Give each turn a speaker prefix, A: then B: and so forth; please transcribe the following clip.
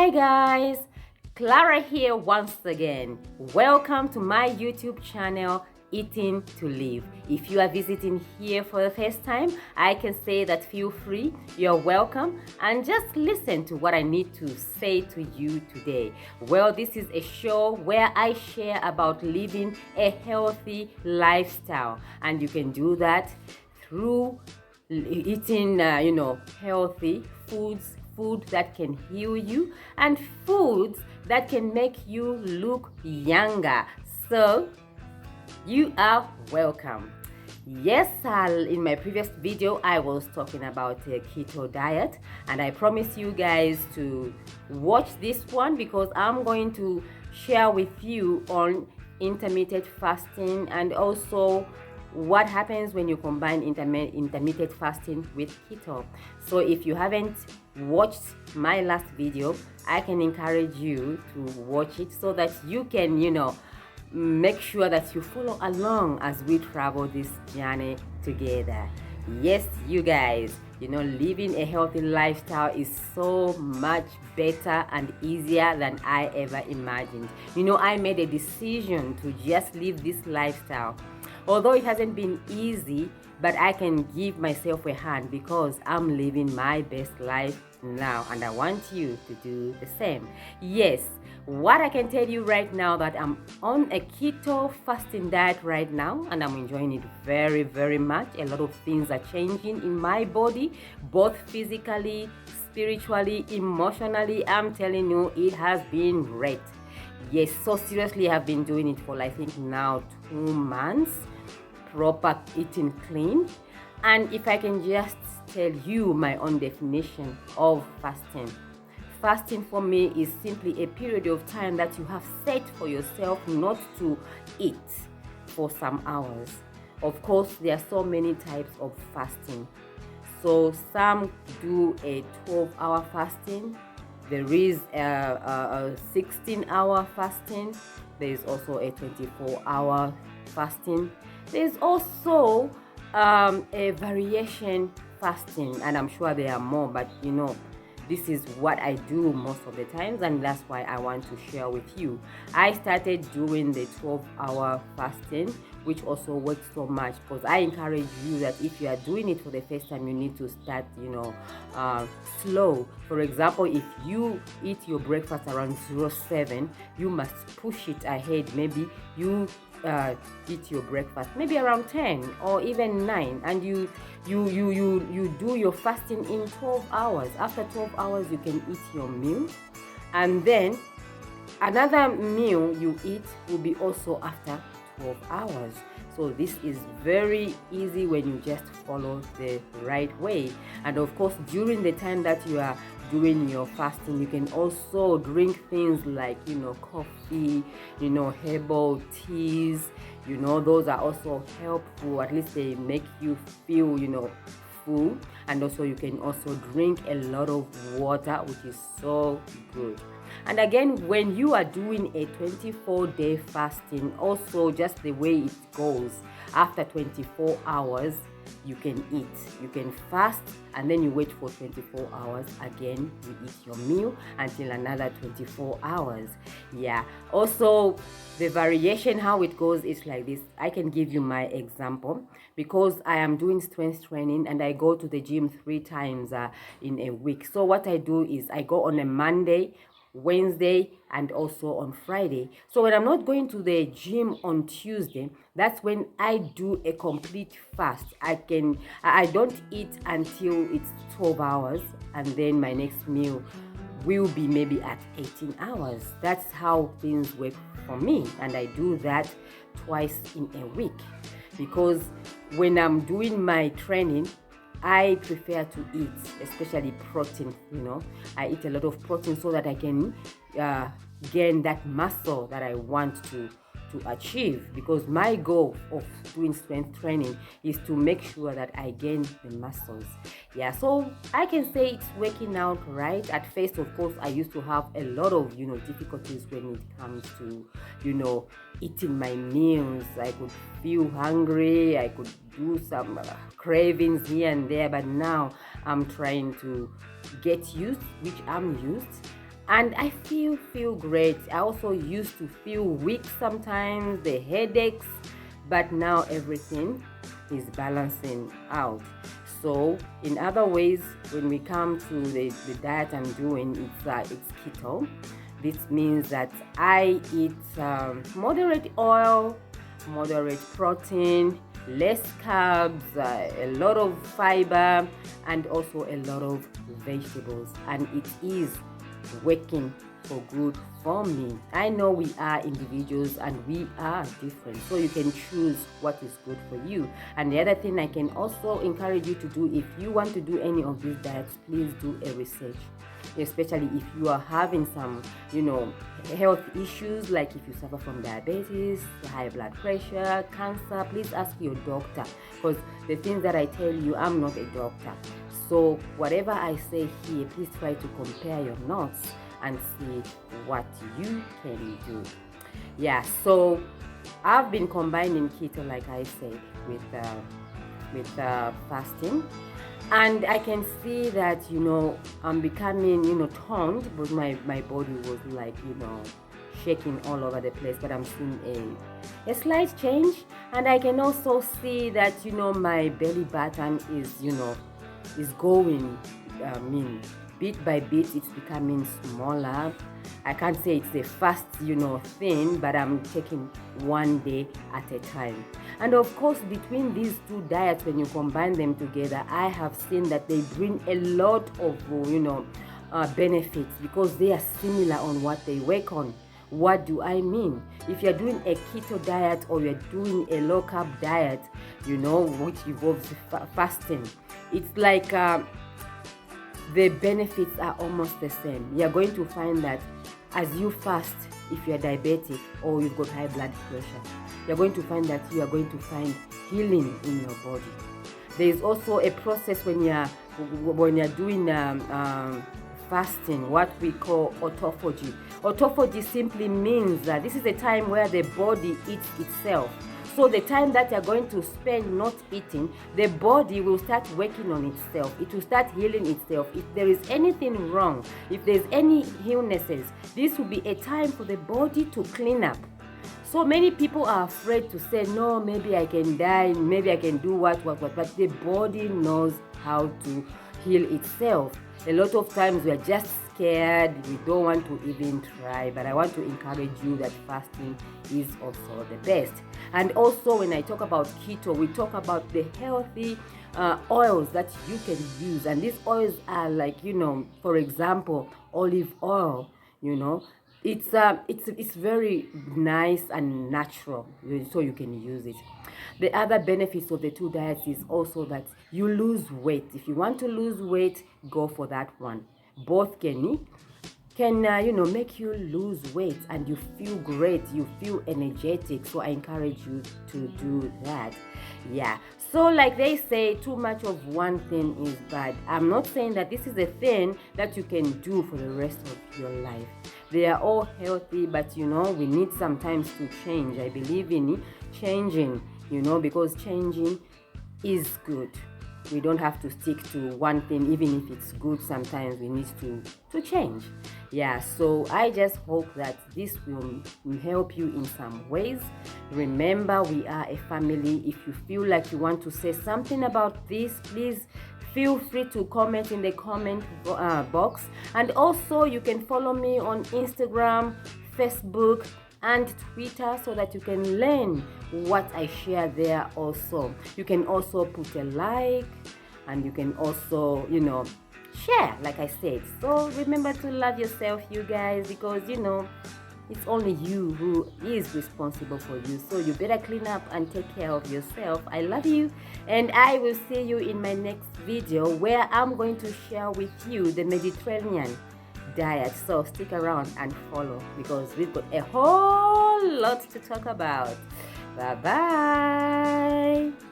A: Hi guys, Clara here once again. Welcome to my YouTube channel, Eating to Live. If you are visiting here for the first time, I can say that feel free, you're welcome, and just listen to what I need to say to you today. Well, this is a show where I share about living a healthy lifestyle, and you can do that through eating healthy foods, food that can heal you, and foods that can make you look younger. So you are welcome. Yes, in my previous video I was talking about a keto diet, and I promise you guys to watch this one because I'm going to share with you on intermittent fasting and also what happens when you combine intermittent fasting with keto. So if you haven't watched my last video, I can encourage you to watch it so that you can make sure that you follow along as we travel this journey together. Yes, you guys, living a healthy lifestyle is so much better and easier than I ever imagined. I made a decision to just live this lifestyle. Although it hasn't been easy, but I can give myself a hand because I'm living my best life now, and I want you to do the same. Yes, what I can tell you right now that I'm on a keto fasting diet right now, and I'm enjoying it very, very much. A lot of things are changing in my body, both physically, spiritually, emotionally. I'm telling you, it has been great. Yes, so seriously, I've been doing it for I think now 2 months, proper eating clean. And if I can just tell you my own definition of fasting. Fasting for me is simply a period of time that you have set for yourself not to eat for some hours. Of course, there are so many types of fasting. So some do a 12-hour fasting. There is a 16-hour fasting. There is also a 24-hour fasting. There's also a variation fasting, and I'm sure there are more, but this is what I do most of the times, and that's why I want to share with you. I started doing the 12-hour fasting, which also works so much, because I encourage you that if you are doing it for the first time, you need to start slow. For example, if you eat your breakfast around 07, you must push it ahead. Maybe you eat your breakfast maybe around 10 or even 9, and you do your fasting in 12 hours. After 12 hours you can eat your meal, and then another meal you eat will be also after 12 hours. So this is very easy when you just follow the right way. And of course, during the time that you are doing your fasting, you can also drink things like coffee, herbal teas. Those are also helpful. At least they make you feel full. And also you can also drink a lot of water, which is so good. And again, when you are doing a 24-day fasting, also just the way it goes, after 24 hours you can eat. You can fast and then you wait for 24 hours. Again, you eat your meal until another 24 hours. Yeah. Also, the variation, how it goes is like this. I can give you my example because I am doing strength training and I go to the gym 3 times in a week. So what I do is I go on a Monday, Wednesday, and also on Friday. So when I'm not going to the gym on Tuesday, that's when I do a complete fast. I don't eat until it's 12 hours, and then my next meal will be maybe at 18 hours. That's how things work for me, and I do that twice in a week because when I'm doing my training, I prefer to eat, especially protein. I eat a lot of protein so that I can gain that muscle that I want to achieve, because my goal of doing strength training is to make sure that I gain the muscles. Yeah, so I can say it's working out right. At first, of course, I used to have a lot of difficulties when it comes to eating my meals. I could feel hungry, I could do some cravings here and there, but now I'm trying to get used, which I'm used. and I feel great. I also used to feel weak sometimes, the headaches, but now everything is balancing out. So in other ways, when we come to the diet I'm doing, it's keto. This means that I eat moderate oil, moderate protein, less carbs, a lot of fiber, and also a lot of vegetables, and it is working for good for me. I know we are individuals and we are different, so you can choose what is good for you. And the other thing I can also encourage you to do, if you want to do any of these diets, please do a research, especially if you are having some health issues, like if you suffer from diabetes, high blood pressure, cancer. Please ask your doctor, because the things that I tell you, I'm not a doctor. So whatever I say here, please try to compare your notes and see what you can do. Yeah, so I've been combining keto, like I said, with fasting, and I can see that I'm becoming toned, but my body was like shaking all over the place, but I'm seeing a slight change. And I can also see that my belly button is going, bit by bit, it's becoming smaller. I can't say it's a fast thing, but I'm taking one day at a time. And of course, between these two diets, when you combine them together, I have seen that they bring a lot of benefits, because they are similar on what they work on. What do I mean? If you're doing a keto diet or you're doing a low carb diet, which involves fasting, it's like the benefits are almost the same. You're going to find that as you fast, if you're diabetic or you've got high blood pressure, you're going to find that you are going to find healing in your body. There is also a process when you're doing fasting, what we call autophagy. Autophagy simply means that this is a time where the body eats itself. So the time that you're going to spend not eating, the body will start working on itself. It will start healing itself. If there is anything wrong, if there's any illnesses, this will be a time for the body to clean up. So many people are afraid to say, no, maybe I can die, maybe I can do what, but the body knows how to heal itself. A lot of times we are just scared, we don't want to even try, but I want to encourage you that fasting is also the best. And also, when I talk about keto, we talk about the healthy oils that you can use, and these oils are like, for example, olive oil. It's very nice and natural, so you can use it. The other benefits of the two diets is also that you lose weight. If you want to lose weight, go for that one. Both can make you lose weight, and you feel great, you feel energetic. So I encourage you to do that. Yeah, so like they say, too much of one thing is bad. I'm not saying that this is a thing that you can do for the rest of your life. They are all healthy, but we need sometimes to change. I believe in changing, because changing is good. We don't have to stick to one thing, even if it's good. Sometimes we need to change. Yeah, so I just hope that this will help you in some ways. Remember, we are a family. If you feel like you want to say something about this, please feel free to comment in the comment box. And also, you can follow me on Instagram, Facebook, and Twitter, so that you can learn what I share there also. You can also put a like, and you can also, share, like I said. So remember to love yourself, you guys, because, it's only you who is responsible for you. So you better clean up and take care of yourself. I love you, and I will see you in my next video, where I'm going to share with you the Mediterranean diet. So stick around and follow, because we've got a whole lot to talk about. Bye bye.